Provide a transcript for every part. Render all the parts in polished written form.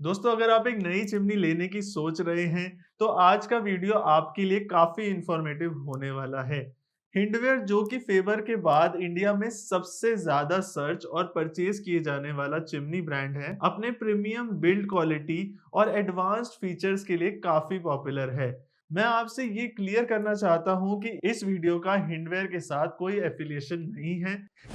दोस्तों, अगर आप एक नई चिमनी लेने की सोच रहे हैं, तो आज का वीडियो आपके लिए काफी इंफॉर्मेटिव होने वाला है। हिंडवेयर, जो कि फेबर के बाद इंडिया में सबसे ज्यादा सर्च और परचेज किए जाने वाला चिमनी ब्रांड है, अपने प्रीमियम बिल्ड क्वालिटी और एडवांस्ड फीचर्स के लिए काफी पॉपुलर है। मैं आपसे ये क्लियर करना चाहता हूं कि इस वीडियो का हिंडवेयर के साथ कोई एफिलिएशन नहीं है।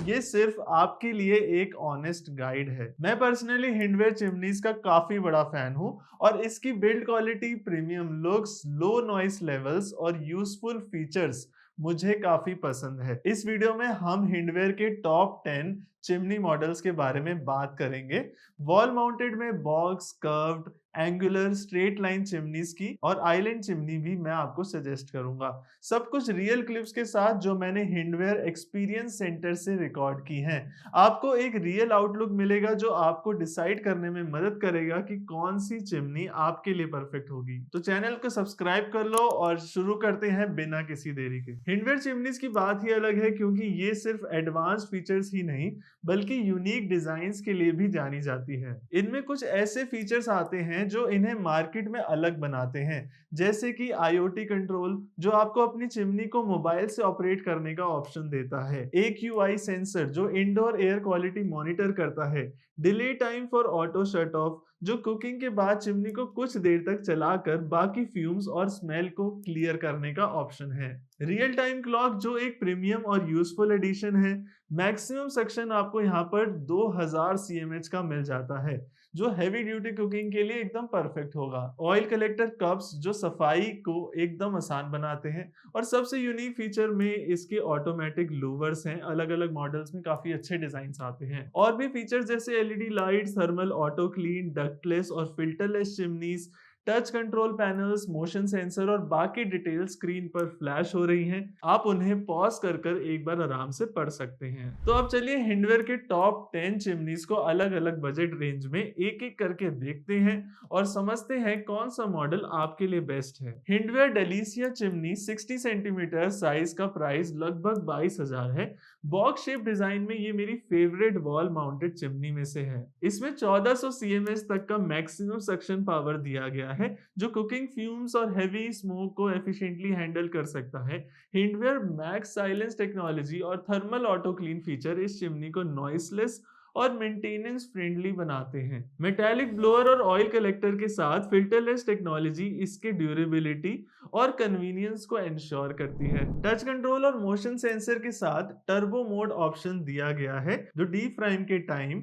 ये सिर्फ आपके लिए एक ऑनेस्ट गाइड है। मैं पर्सनली हिंडवेयर चिमनीज का काफी बड़ा फैन हूँ और इसकी build quality, premium looks, low noise levels और यूजफुल फीचर्स मुझे काफी पसंद है। इस वीडियो में हम हिंडवेयर के टॉप 10 चिमनी मॉडल्स के बारे में बात करेंगे। वॉल माउंटेड में box, curved, angular, straight line chimneys की और आइलैंड चिमनी भी मैं आपको सजेस्ट करूंगा। सब कुछ रियल क्लिप्स के साथ जो मैंने हिंडवेयर एक्सपीरियंस सेंटर से रिकॉर्ड की हैं। आपको एक रियल आउटलुक मिलेगा जो आपको डिसाइड करने में मदद करेगा कि कौन सी चिमनी आपके लिए परफेक्ट होगी। तो चैनल को सब्सक्राइब कर लो और शुरू करते हैं बिना किसी देरी के। हिंडवेयर चिमनीज की बात ही अलग है, क्योंकि ये सिर्फ एडवांस फीचर्स ही नहीं बल्कि यूनिक डिजाइन्स के लिए भी जानी जाती है। इनमें कुछ ऐसे फीचर्स आते हैं जो इन्हें मार्केट में अलग बनाते हैं, जैसे कि IoT कंट्रोल, जो आपको अपनी चिमनी को मोबाइल से ऑपरेट करने का ऑप्शन देता है। AQI सेंसर, जो इंडोर एयर क्वालिटी मॉनिटर करता है। Delay time for auto shut off, जो कुकिंग के बाद चिमनी को कुछ देर तक चलाकर बाकी फ्यूम्स और स्मेल को क्लियर करने का ऑप्शन है। रियल टाइम क्लॉक, जो एक प्रीमियम और यूजफुल एडिशन है। मैक्सिमम सक्शन आपको यहाँ पर 2000 CMH का मिल जाता है, जो हैवी ड्यूटी कुकिंग के लिए एकदम परफेक्ट होगा। ऑयल कलेक्टर कप्स, जो सफाई को एकदम आसान बनाते हैं। और सबसे यूनिक फीचर में इसके ऑटोमेटिक लूवर्स हैं। अलग अलग मॉडल्स में काफी अच्छे डिजाइन आते हैं। और भी फीचर्स जैसे LED lights, thermal auto clean, ductless और filterless chimneys, touch control panels, motion sensor और बाकी डिटेल स्क्रीन पर फ्लैश हो रही हैं। आप उन्हें पॉज कर कर एक बार आराम से पढ़ सकते हैं। तो अब चलिए हिंडवेयर के टॉप 10 चिमनीज को अलग अलग बजट रेंज में एक एक करके देखते हैं और समझते हैं कौन सा मॉडल आपके लिए बेस्ट है। हिंडवेयर डेलिसिया चिमनी 60 सेंटीमीटर साइज का प्राइस लगभग 22,000 है। बॉक्स शेप डिजाइन में ये मेरी फेवरेट वॉल माउंटेड चिमनी में से है। इसमें 1400 CMH तक का मैक्सिमम सक्शन पावर दिया गया है, जो कुकिंग फ्यूम्स और हेवी स्मोक को एफिशिएंटली हैंडल कर सकता है। हिंडवेयर मैक्स साइलेंस टेक्नोलॉजी और थर्मल ऑटो क्लीन फीचर इस चिमनी को नॉइसलेस और मेंटेनेंस फ्रेंडली बनाते हैं। मेटालिक ब्लोअर और ऑयल कलेक्टर के साथ फिल्टरलेस टेक्नोलॉजी इसके ड्यूरेबिलिटी और कन्वीनियंस को इंश्योर करती है। टच कंट्रोल और मोशन सेंसर के साथ टर्बो मोड ऑप्शन दिया गया है, जो डीप फ्राइंग के टाइम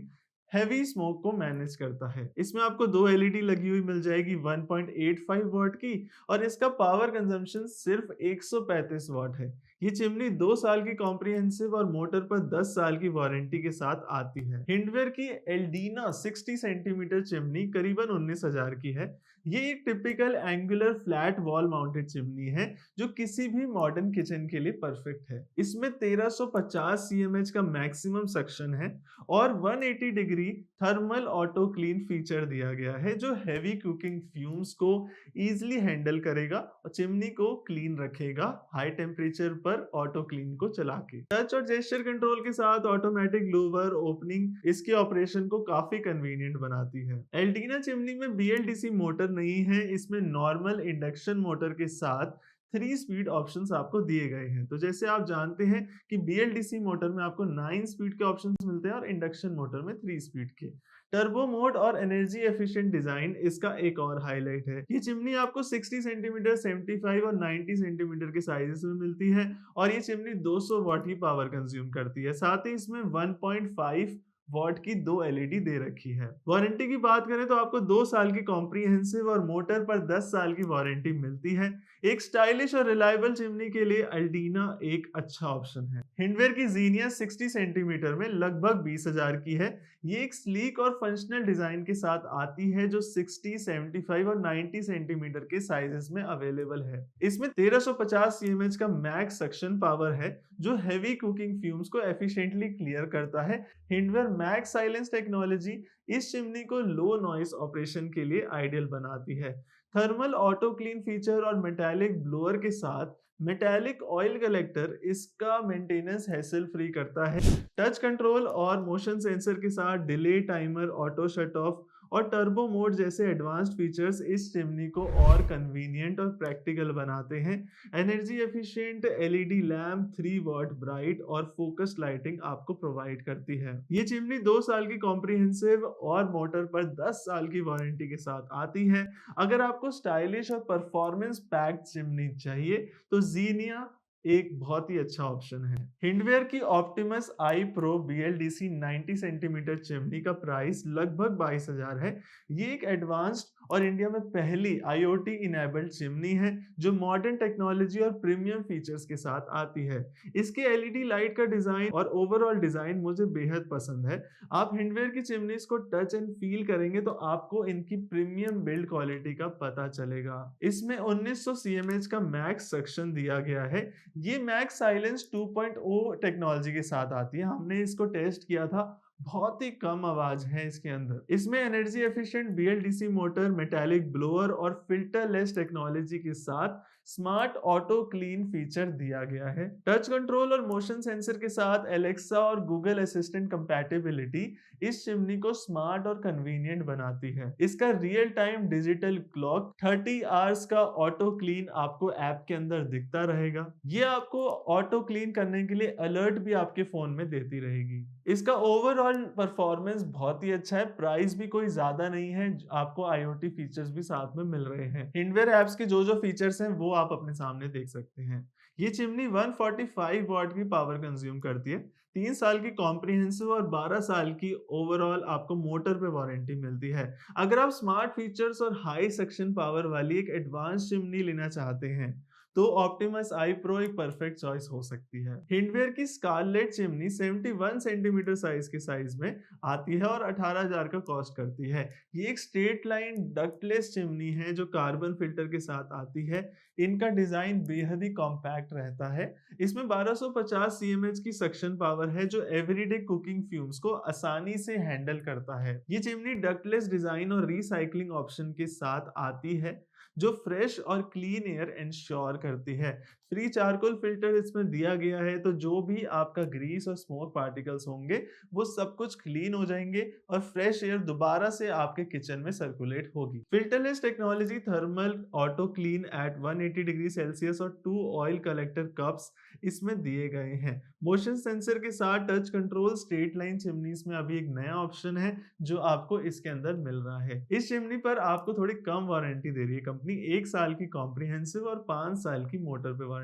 हैवी स्मोक को मैनेज करता है। इसमें आपको दो LED लगी हुई मिल जाएगी 1.85 वॉट की, और इसका पावर कंजम्पशन सिर्फ 135 वॉट है। ये चिमनी 2 साल की कॉम्प्रिहेंसिव और मोटर पर 10 साल की वारंटी के साथ आती है। हिंडवेयर की एल्डीना 60 सेंटीमीटर चिमनी करीबन 19,000 की है। ये एक typical angular flat wall mounted chimney है, जो किसी भी मॉडर्न किचन के लिए परफेक्ट है। इसमें 1350 CMH का मैक्सिमम सक्शन है और 180 degree thermal auto clean feature दिया गया है, जो हैवी कुकिंग फ्यूम्स को इजीली हैंडल करेगा और चिमनी को क्लीन रखेगा हाई टेम्परेचर पर ऑटो क्लीन को चला के। टच और जेस्चर कंट्रोल के साथ ऑटोमेटिक लूवर ओपनिंग इसके ऑपरेशन को काफी कन्वीनियंट बनाती है। एल्डीना चिमनी में BLDC मोटर नहीं है, इसमें नॉर्मल इंडक्शन मोटर के साथ 3 स्पीड ऑप्शंस आपको दिए गए हैं। तो जैसे आप जानते हैं कि BLDC मोटर में आपको 9 स्पीड के ऑप्शंस मिलते हैं और इंडक्शन मोटर में 3 स्पीड के। टर्बो मोड और एनर्जी एफिशिएंट डिजाइन इसका एक और हाईलाइट है। ये चिमनी आपको 60 सेंटीमीटर, 75 और 90 सेंटीमीटर के साइजेस में मिलती है और ये चिमनी 200 वॉट की पावर कंज्यूम करती है। साथ ही इसमें 1.5 वॉट की 2 LED दे रखी है। वारंटी की बात करें तो आपको 2 साल की कॉम्प्रिहेंसिव और मोटर पर 10 साल की वारंटी मिलती है। एक स्टाइलिश और रिलायबल चिमनी के लिए अल्टीना एक अच्छा ऑप्शन है। हिंडवेयर की जीनिया 60 सेंटीमीटर में लगभग 20,000 की है। ये एक स्लीक और फंक्शनल डिजाइन के साथ आती है, जो 60, 75 और 90 सेंटीमीटर के साइजेस में अवेलेबल है। इसमें 1350 CMH का मैक्स सक्शन पावर है, जो हैवी कुकिंग फ्यूम्स को एफिशिएंटली क्लियर करता है। हिंडवेयर मैक्स साइलेंस टेक्नोलॉजी इस चिमनी को लो नॉइस ऑपरेशन के लिए आइडियल बनाती है। थर्मल ऑटो क्लीन फीचर और मेटालिक ब्लोअर के साथ मेटालिक ऑयल कलेक्टर इसका मेंटेनेंस हैसल फ्री करता है। टच कंट्रोल और मोशन सेंसर के साथ delay timer, auto shut off और टर्बो मोड जैसे एडवांस्ड फीचर्स इस चिमनी को और कन्वीनियंट और प्रैक्टिकल बनाते हैं। Energy efficient LED lamp 3 what bright और फोकस्ड लाइटिंग आपको प्रोवाइड करती है। ये चिमनी 2 साल की कॉम्प्रिहेंसिव और मोटर पर 10 साल की वारंटी के साथ आती है। अगर आपको स्टाइलिश और परफॉर्मेंस पैक्ड चिमनी चाहिए तो जीनिया एक बहुत ही अच्छा ऑप्शन है। हिंडवेयर की ऑप्टिमस आई प्रो BLDC 90 सेंटीमीटर चिमनी का प्राइस लगभग 22,000 है। ये एक एडवांस्ड और इंडिया में पहली IoT इनेबल्ड चिमनी है जो मॉडर्न टेक्नोलॉजी और प्रीमियम फीचर्स के साथ आती है। इसके LED लाइट का डिजाइन और ओवरऑल डिजाइन मुझे बेहद पसंद है। आप हिंडवेयर की चिमनीज को टच एंड फील करेंगे तो आपको इनकी प्रीमियम बिल्ड क्वालिटी का पता चलेगा। इसमें 1900 CMH का मैक्स सक्शन दिया गया है। ये मैक्स साइलेंस 2.0 टेक्नोलॉजी के साथ आती है। हमने इसको टेस्ट किया था, बहुत ही कम आवाज है इसके अंदर। इसमें energy efficient BLDC motor, metallic blower और फिल्टरलेस टेक्नोलॉजी के साथ स्मार्ट ऑटो क्लीन फीचर दिया गया है। टच कंट्रोल और मोशन सेंसर के साथ एलेक्सा और गूगल असिस्टेंट कंपैटिबिलिटी इस चिमनी को स्मार्ट और कन्वीनियंट बनाती है। इसका real time digital clock 30 hours का ऑटो क्लीन आपको ऐप के अंदर दिखता रहेगा। ये आपको ऑटो क्लीन करने के लिए अलर्ट भी आपके फोन में देती रहेगी। इसका ओवरऑल परफॉर्मेंस बहुत ही अच्छा है, प्राइस भी कोई ज्यादा नहीं है, आपको IoT फीचर्स भी साथ में मिल रहे हैं। हिंडवेयर एप्स के जो फीचर्स हैं वो आप अपने सामने देख सकते हैं। ये चिमनी 145 वॉट की पावर कंज्यूम करती है। 3 साल की कॉम्प्रिहेंसिव और 12 साल की ओवरऑल आपको मोटर पे वारंटी मिलती है। अगर आप स्मार्ट फीचर्स और हाई सक्शन पावर वाली एक एडवांस चिमनी लेना चाहते हैं तो ऑप्टिमस आई प्रो एक परफेक्ट चॉइस हो सकती है। हिंडवेयर की स्कारलेट चिमनी 71 सेंटीमीटर साइज में आती है और 18,000 का कॉस्ट करती है। ये एक स्ट्रेट लाइन डक्टलेस चिमनी है जो कार्बन फिल्टर के साथ आती है। इनका डिजाइन बेहद ही कॉम्पैक्ट रहता है। इसमें 1250 CMH की सक्शन पावर है जो एवरीडे कुकिंग फ्यूम्स को आसानी से हैंडल करता है। ये चिमनी डक्टलेस डिजाइन और रिसाइकलिंग ऑप्शन के साथ आती है जो फ्रेश और क्लीन एयर इंश्योर करती है। फ्री चारकोल फिल्टर इसमें दिया गया है तो जो भी आपका ग्रीस और स्मोक पार्टिकल्स होंगे वो सब कुछ क्लीन हो जाएंगे और फ्रेश एयर दोबारा से आपके किचन में सर्कुलेट होगी। Filterless technology thermal auto clean at 180 degree Celsius और 2 ऑयल कलेक्टर कप्स इसमें दिए गए हैं। मोशन सेंसर के साथ touch control straight line chimneys में अभी एक नया ऑप्शन है जो आपको इसके अंदर मिल रहा है। इस चिमनी पर आपको थोड़ी कम वारंटी दे रही है कंपनी, 1 साल की कॉम्प्रिहेंसिव और 5 साल की मोटर पे वारंटी।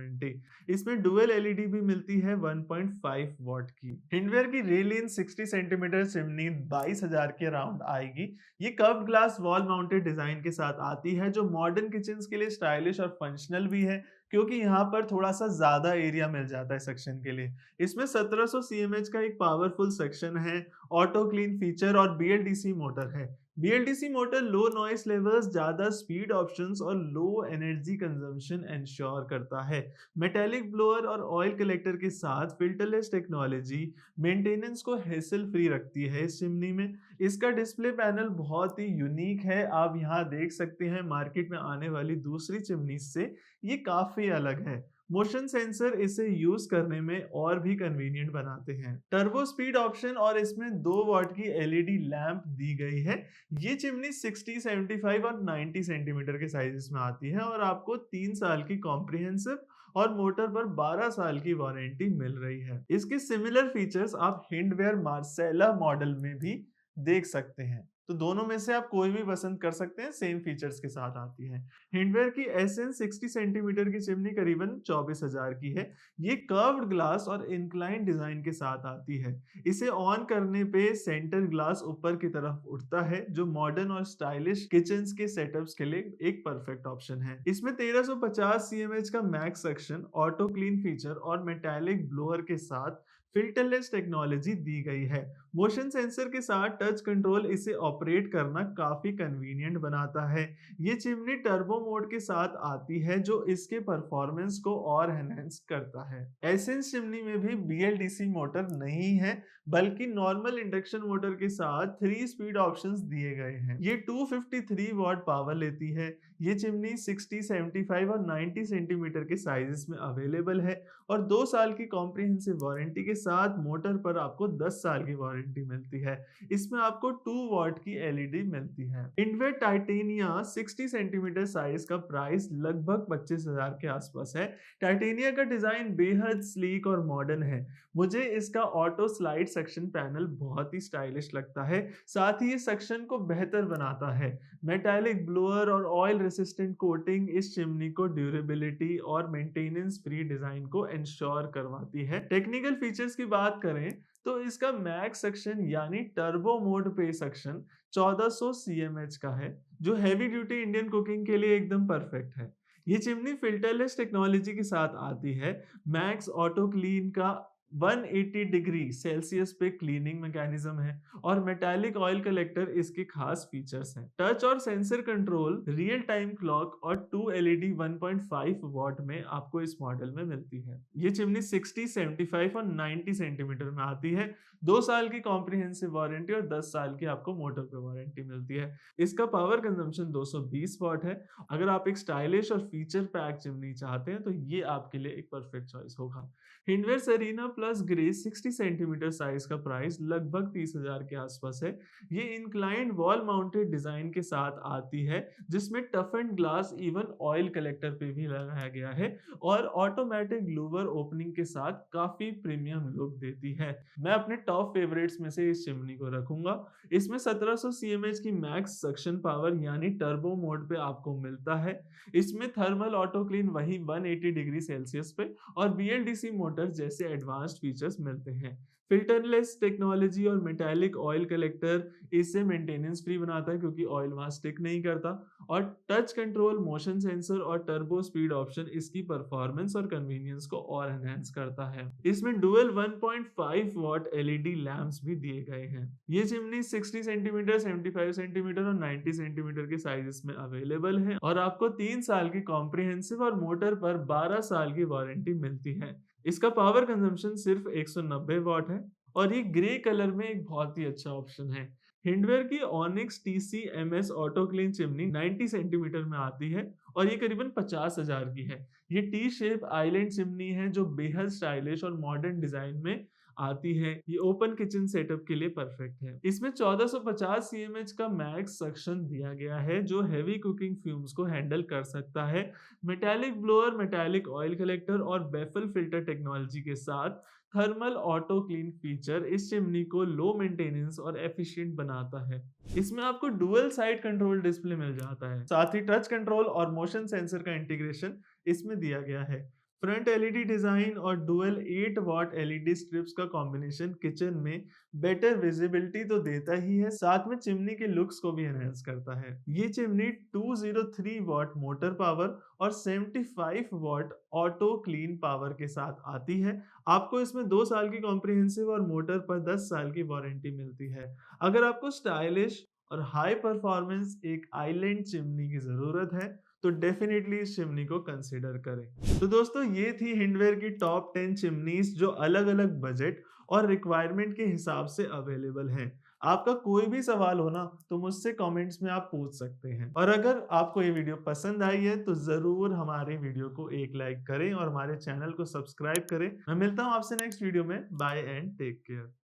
इसमें डुअल LED भी मिलती है 1.5 वॉट की। हिंडवेयर की रेलिन 60 सेंटीमीटर चिमनी 22,000 के अराउंड आएगी। ये curved glass wall mounted design के साथ आती है जो मॉडर्न किचन के लिए स्टाइलिश और फंक्शनल भी है क्योंकि यहाँ पर थोड़ा सा ज्यादा एरिया मिल जाता है सेक्शन के लिए। इसमें 1700 CMH का एक पावरफुल सेक्शन है, ऑटो क्लीन फीचर और BLDC मोटर है। BLDC motor low noise levels, ज्यादा स्पीड ऑप्शंस और लो एनर्जी कंजम्पशन इंश्योर करता है। मेटालिक ब्लोअर और ऑयल कलेक्टर के साथ फिल्टरलेस टेक्नोलॉजी मेंटेनेंस को हेसल फ्री रखती है इस चिमनी में। इसका डिस्प्ले पैनल बहुत ही यूनिक है, आप यहाँ देख सकते हैं मार्केट में आने वाली दूसरी चिमनी से ये काफी अलग है। मोशन सेंसर इसे यूज करने में और भी कन्वीनियंट बनाते हैं। टर्बो स्पीड ऑप्शन और इसमें 2 वॉट की LED लैंप दी गई है। ये चिमनी 60, 75 और 90 सेंटीमीटर के साइजेस में आती है और आपको 3 साल की कॉम्प्रिहेंसिव और मोटर पर 12 साल की वारंटी मिल रही है। इसके सिमिलर फीचर्स आप हिंडवेयर मार्सेला मॉडल में भी देख सकते हैं, तो दोनों में से आप कोई भी पसंद कर सकते हैं, सेम फीचर्स के साथ आती है। हिंडवेयर की SN 60 सेंटीमीटर की चिमनी करीबन 24,000 की है। ये कर्व्ड ग्लास और इंक्लाइन डिजाइन के साथ आती है। इसे ऑन करने पे सेंटर ग्लास ऊपर की तरफ उठता है जो मॉडर्न और स्टाइलिश किचन्स के सेटअप्स के लिए एक परफेक्ट ऑप्शन है। इसमें 1350 CMH का max suction, auto clean feature और मेटालिक ब्लोअर के साथ फिल्टरलेस टेक्नोलॉजी दी गई है। मोशन सेंसर के साथ टच कंट्रोल इसे ऑपरेट करना काफी कन्वीनियंट बनाता है। ये चिमनी टर्बो मोड के साथ आती है जो इसके परफॉर्मेंस को और एनहांस करता है। एसेंस चिमनी में भी BLDC मोटर नहीं है बल्कि नॉर्मल इंडक्शन मोटर के साथ 3 स्पीड ऑप्शंस दिए गए हैं। ये 253 वॉट पावर लेती है। ये चिमनी 60, 75 और 90 सेंटीमीटर के साइजेस में अवेलेबल है और 2 साल की कॉम्प्रिहेंसिव वारंटी के साथ मोटर पर आपको 10 साल की वारंटी मिलती है। इसमें आपको 2 वॉट की एलईडी मिलती है। हिंडवेयर टाइटेनिया 60 सेंटीमीटर साइज का प्राइस लगभग 25,000 के आसपास है। टाइटेनिया का डिजाइन बेहद स्लीक और मॉडर्न है। मुझे इसका ऑटो स्लाइड सक्शन पैनल बहुत ही स्टाइलिश लगता है। साथ ही ये सक्शन को बेहतर बनाता है। मेटालिक ब्लोअर और ऑयल रेसिस्टेंट कोटिंग इस चिमनी को ड्यूरेबिलिटी और मेंटेनेंस फ्री डिजाइन को इंश्योर करवाती है। टेक्निकल फीचर्स की बात करें तो इसका मैक्स सक्शन यानी टर्बो मोड पे सक्शन 1400 सीएमएच का है, जो हैवी ड्यूटी इंडियन कुकिंग के लिए एकदम परफेक्ट है। ये चिमनी फिल्टरलेस टेक्नोलॉजी के साथ आती है। मैक्स ऑटो क्लीन का 180 डिग्री सेल्सियस पे क्लीनिंग मैकेनिज्म है और मेटालिक ऑयल कलेक्टर इसके खास फीचर्स हैं। टच और sensor control, real time clock और 2 एलईडी 1.5 वॉट में आपको इस मॉडल में मिलती है। ये चिमनी 60, 75 और 90 सेंटीमीटर में आती है। 2 साल की कॉम्प्रिहेंसिव वारंटी और 10 साल की आपको मोटर पे वारंटी मिलती है। इसका पावर कंजम्पशन 220 वॉट है। अगर आप एक स्टाइलिश और फीचर पैक चिमनी चाहते हैं तो ये आपके लिए एक परफेक्ट चॉइस होगा। Hindware Serena plus grace 60 centimetre size का प्राइस लगभग 30,000 के आसपास है। ये इंक्लाइंड वॉल माउंटेड डिजाइन के साथ आती है, जिसमें tough and glass even oil collector पे भी लगाया गया है और ऑटोमेटिक लूवर ओपनिंग के साथ काफी प्रीमियम लुक देती है। मैं अपने टॉप फेवरेट्स में से इस चिमनी को रखूंगा। इसमें 1700 सीएमएच की मैक्स सक्शन पावर यानी टर्बो मोड पे आपको मिलता है। इसमें थर्मल ऑटो क्लीन वही 180 डिग्री सेल्सियस पे और बीएलडीसी मोटर जैसे एडवांस्ड फीचर्स मिलते हैं। फिल्टरलेस टेक्नोलॉजी और मेटालिक ऑयल कलेक्टर इसे मेंटेनेंस फ्री बनाता है क्योंकि ऑयल वहां स्टिक नहीं करता। और टच कंट्रोल, मोशन सेंसर और टर्बो स्पीड ऑप्शन इसकी परफॉर्मेंस और कन्वीनियंस को और एनहांस करता है। इसमें डुअल 1.5 वॉट एलईडी लैंप्स भी दिए गए हैं। ये चिमनी 60 सेंटीमीटर, 75 सेंटीमीटर और 90 सेंटीमीटर के साइजेस में अवेलेबल है और आपको 3 साल की कॉम्प्रिहेंसिव और मोटर पर 12 साल की वारंटी मिलती है। इसका पावर कंजम्पशन सिर्फ 190 वॉट है और ये ग्रे कलर में एक बहुत ही अच्छा ऑप्शन है। हिंडवेयर की onyx TC-MS auto clean chimney 90 centimetre में आती है और ये करीबन 50,000 की है। ये टी शेप आइलैंड चिमनी है जो बेहद स्टाइलिश और मॉडर्न डिजाइन में आती है। ये ओपन किचन सेटअप के लिए परफेक्ट है। इसमें 1450 सीएमएच का मैक्स सक्शन दिया गया है जो हैवी कुकिंग फ्यूम्स को हैंडल कर सकता है। Metallic blower, metallic oil collector और बेफल फिल्टर टेक्नोलॉजी के साथ थर्मल ऑटो क्लीन फीचर इस चिमनी को लो मेंटेनेंस और एफिशिएंट बनाता है। इसमें आपको डुअल साइड कंट्रोल डिस्प्ले मिल जाता है, साथ ही टच कंट्रोल और मोशन सेंसर का इंटीग्रेशन इसमें दिया गया है। फ्रंट एलईडी डिजाइन और डुअल 8 वॉट एलईडी स्ट्रिप्स का कॉम्बिनेशन किचन में बेटर विजिबिलिटी तो देता ही है, साथ में चिमनी के लुक्स को भी एनहांस करता है। ये चिमनी 203 वॉट मोटर पावर और 75 वॉट ऑटो क्लीन पावर के साथ आती है। आपको इसमें 2 साल की कॉम्प्रिहेंसिव और मोटर पर 10 साल की वारंटी मिलती है। अगर आपको स्टाइलिश और हाई परफॉर्मेंस एक आइलैंड चिमनी की जरूरत है तो डेफिनेटली इस चिमनी को कंसीडर करें। तो दोस्तों ये थी हिंडवेयर की टॉप 10 चिमनीज जो अलग अलग बजट और रिक्वायरमेंट के हिसाब से अवेलेबल हैं। आपका कोई भी सवाल हो ना तो मुझसे कमेंट्स में आप पूछ सकते हैं। और अगर आपको ये वीडियो पसंद आई है तो जरूर हमारे वीडियो को एक लाइक करें और हमारे चैनल को सब्सक्राइब करें। मैं मिलता हूँ आपसे नेक्स्ट वीडियो में। Bye and take care.